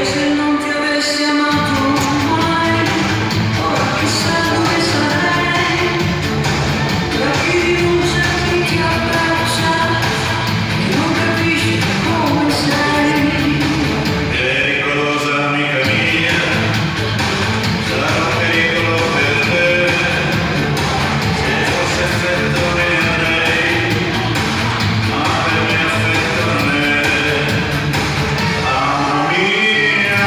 se non ti avessi amato mai, ora chissà dove sarei. Da chi rinuncia, chi ti abbraccia, che non capisci come sei. Pericolosa amica mia, sarà un pericolo per te. Se fosse affetto ne avrei, ma per me affetto non è. Mamma mia,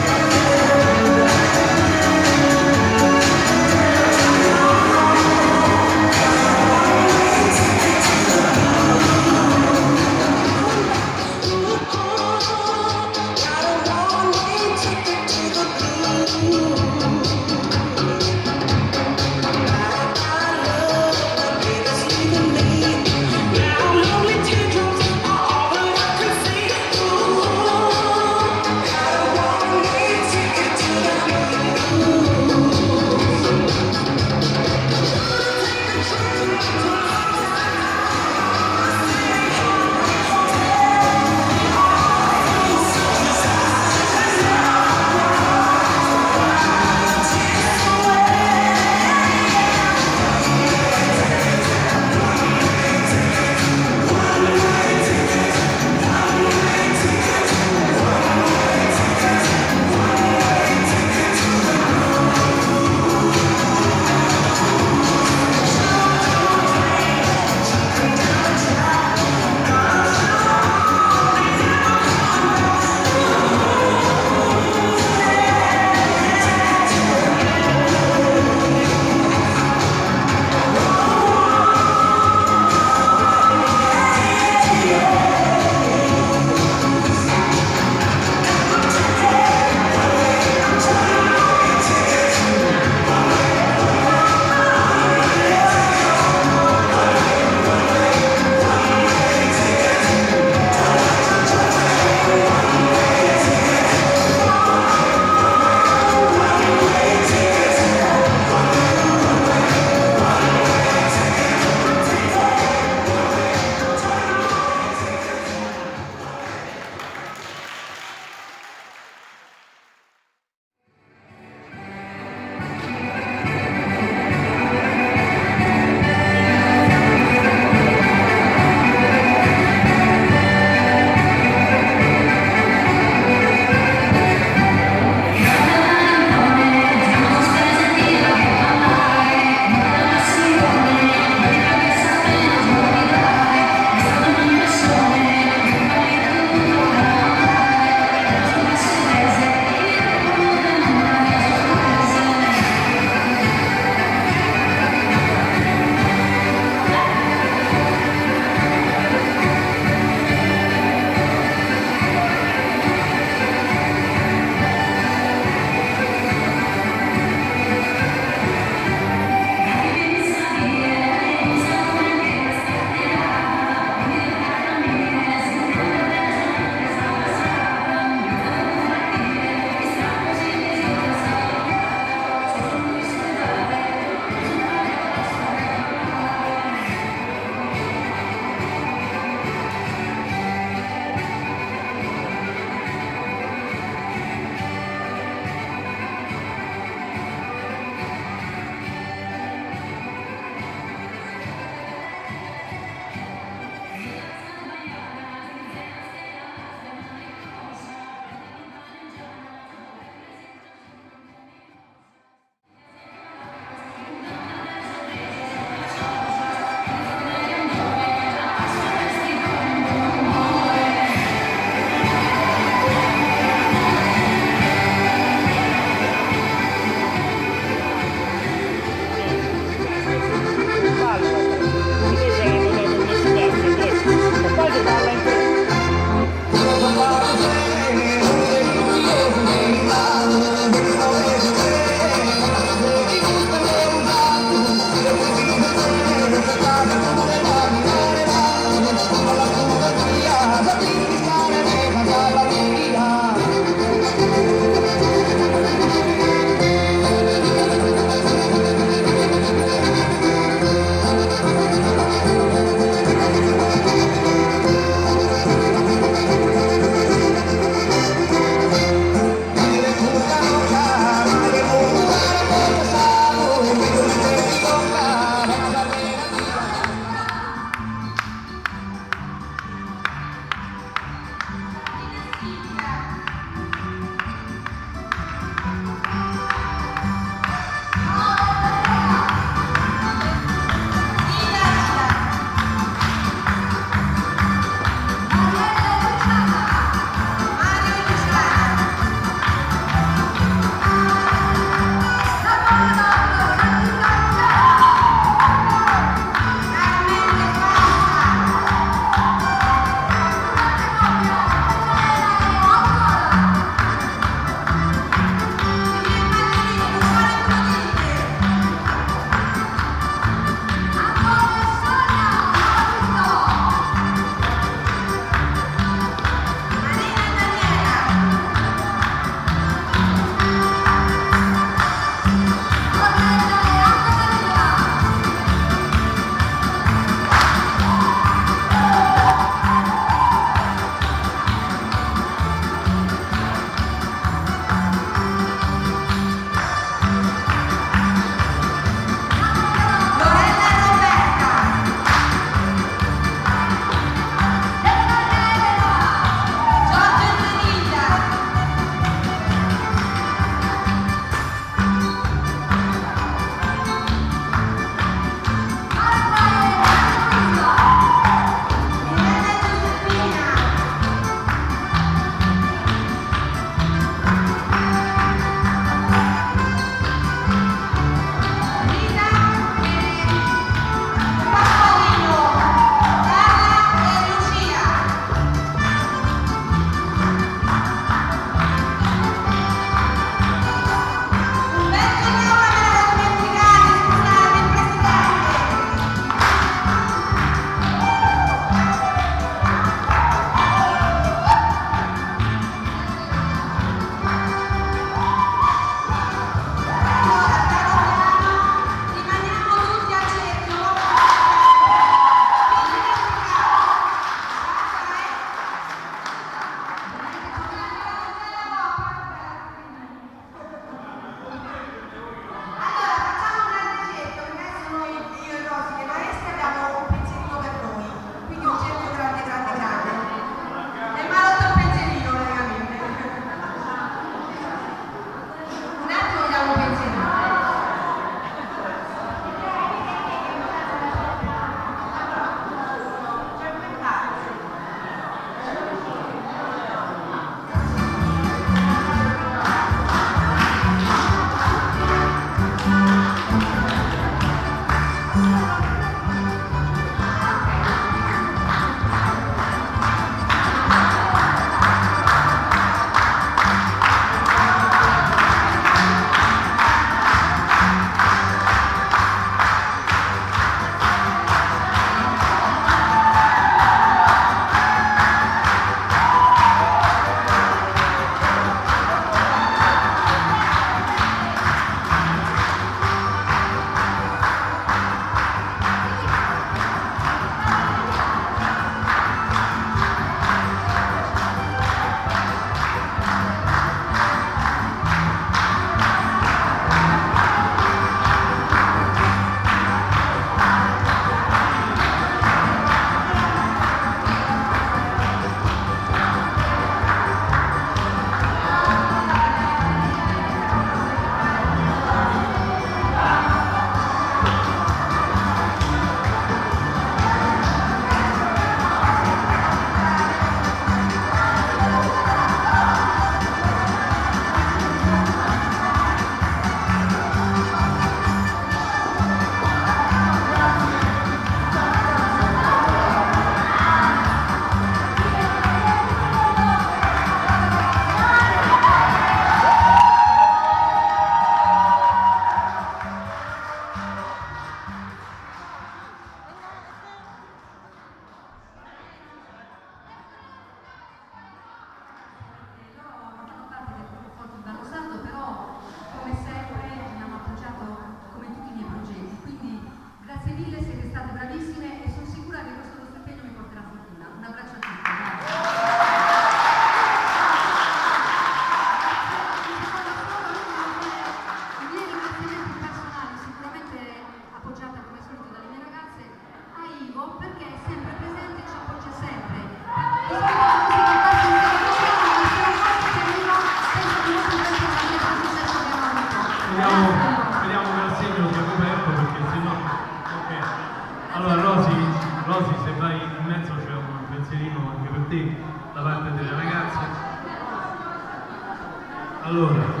Allora,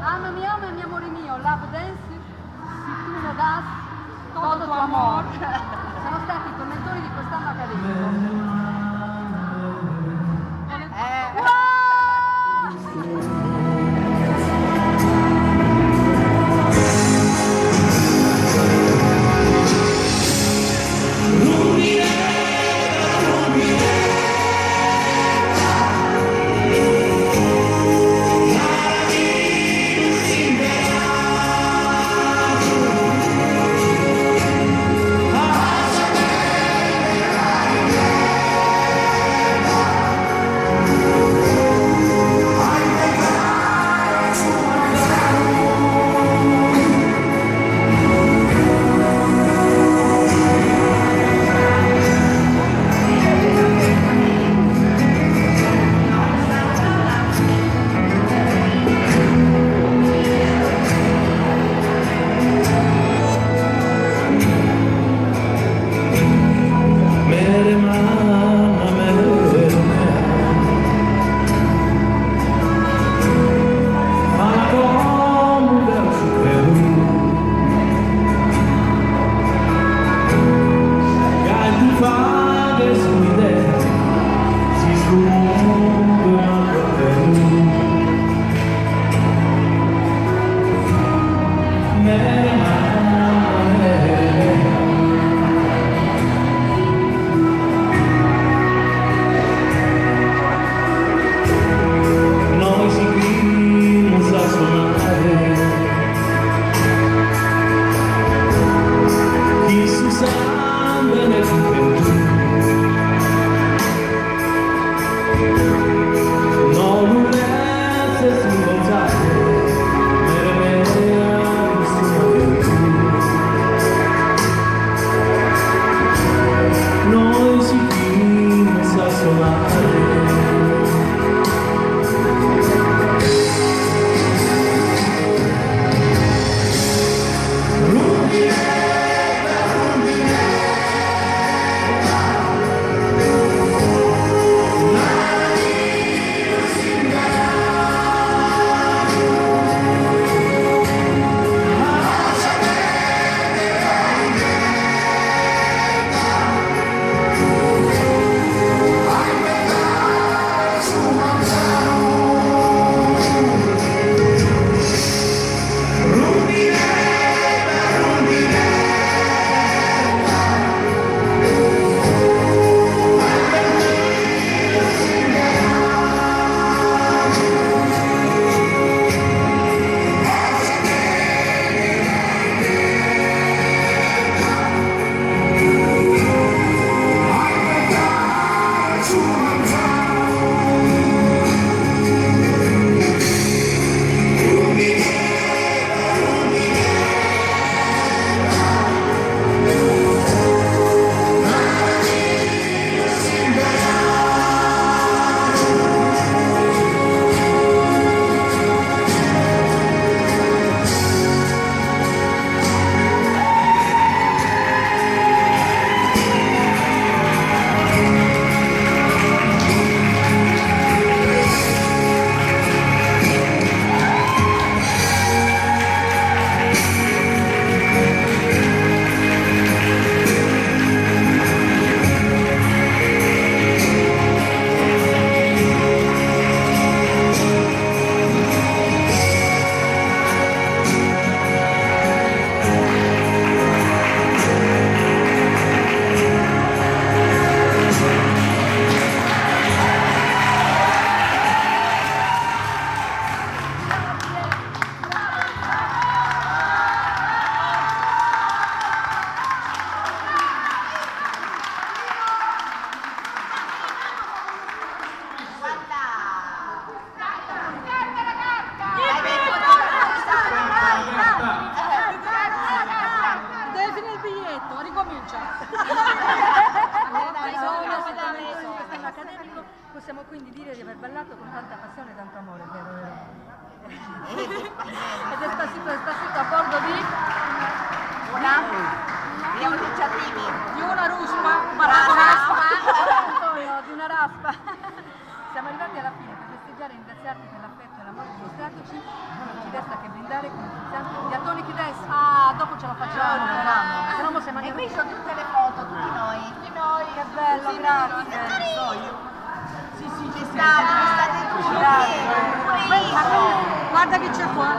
Ama mi amore mio, love dance, si tu lo das, todo tu amor. Sono stati i commentatori di quest'anno accademico. quindi dire di aver ballato con tanta passione e tanto amore, vero? Ed è Despacito a bordo di una ruspa, di una raspa. Siamo arrivati alla fine per festeggiare e ringraziarti per l'affetto e l'amore dimostratoci. Non ci resta che brindare con gli atonici dance. Ah, dopo ce lo facciamo, se no mo se mangiamo. E qui sono tutte le foto, tutti noi. Che bello, grazie. Ci state tutti. Guarda che c'è qua.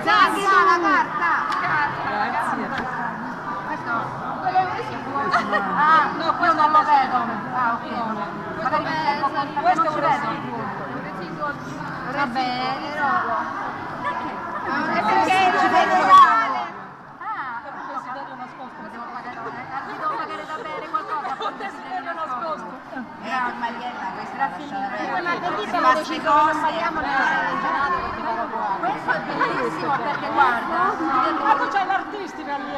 La carta. Ah, no, io non lo vedo. Ah, ok. Magari questo lo vedo. Va bene. È perché ci vede male. Ah, devo pagare da bere qualcosa. Desiderio nascosto. Mariella, questa è Questo è bellissimo perché guarda. Quando c'è l'artistica lì.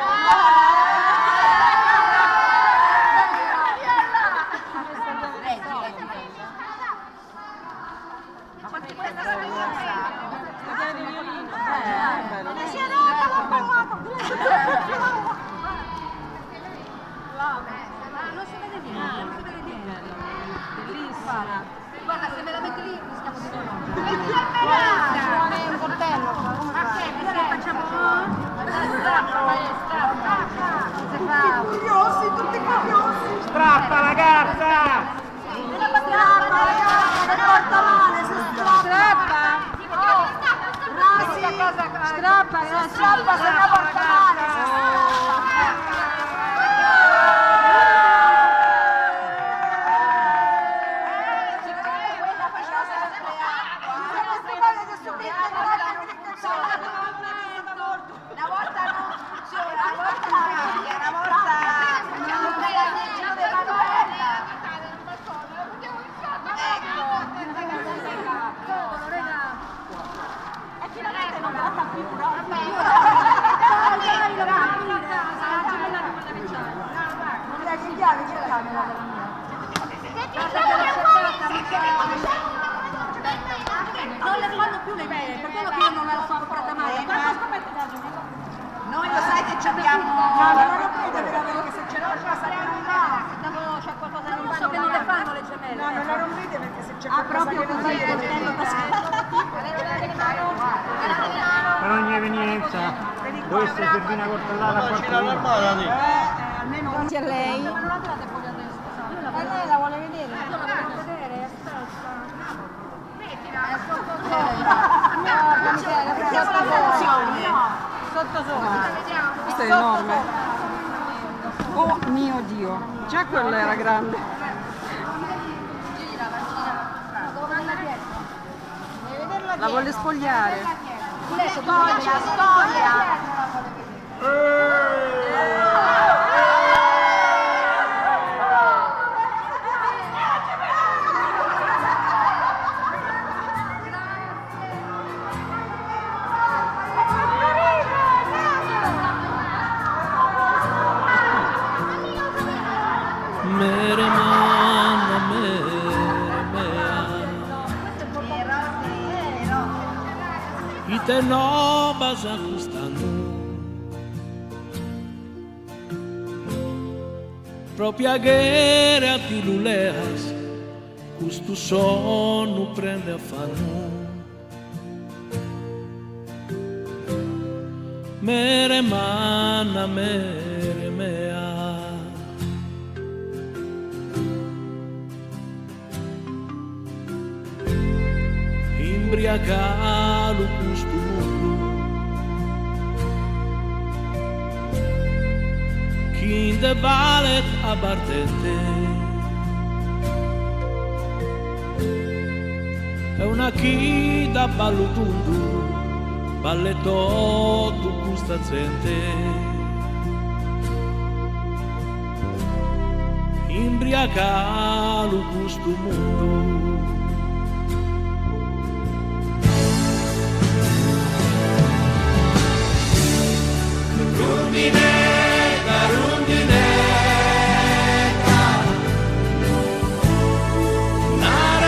Non si vede niente, non si vede niente. Bellissima. Guarda, se me la metti lì rischiamo di non rompere. un coltello. Allora facciamo strappa. Curiosi, tutti curiosi. Strappa la carta! Strappa, se no porta male. Una volta no, una volta la cambia, una volta non me la dico della guerra. Non le fanno più le mele, per quello che io non me la sono comprata mai. Noi lo sai che ci abbiamo. Se ce l'ho già saremo in mano. C'è qualcosa da non so che non le fanno le gemelle. No, non la rompete perché se c'è proprio così il coltello per ogni evenienza dovesse servire una coltellata a qualcuno. Grazie a lei. Ma non l'andate fuori adesso, scusate. Lei la vuole vedere? Io la voglio vedere, aspetta. Mettiamo la funzione. Sotto sopra. Questo è enorme. Oh mio Dio, già quella era grande. La voglio spogliare. Storia. मेरे मान मेरे y te no vas ajustando propria guerra ti luleas questo sonno prende affanno mere manna mere mea imbriacalo questo mondo chi de valet a partente è una chi da ballo tundu balletto tu questa gente imbriacalo questo mondo rundinetta, rundinetta, una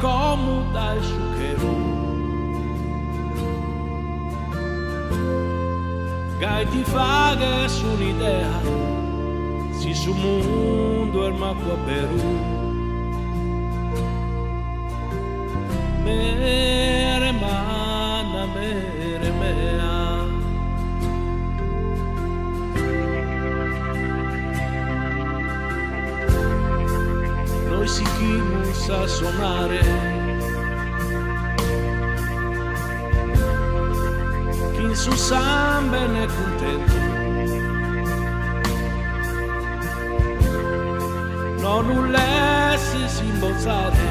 comoda e sciucheru. Gai ti fa che su un'idea, si su mondo e macqua Perù. Mere mana, mere mea. Noi si chi non sa suonare, chi in su samba ne è contento, non null'essi si imbozzate,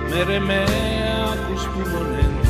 mere mea con spumolento.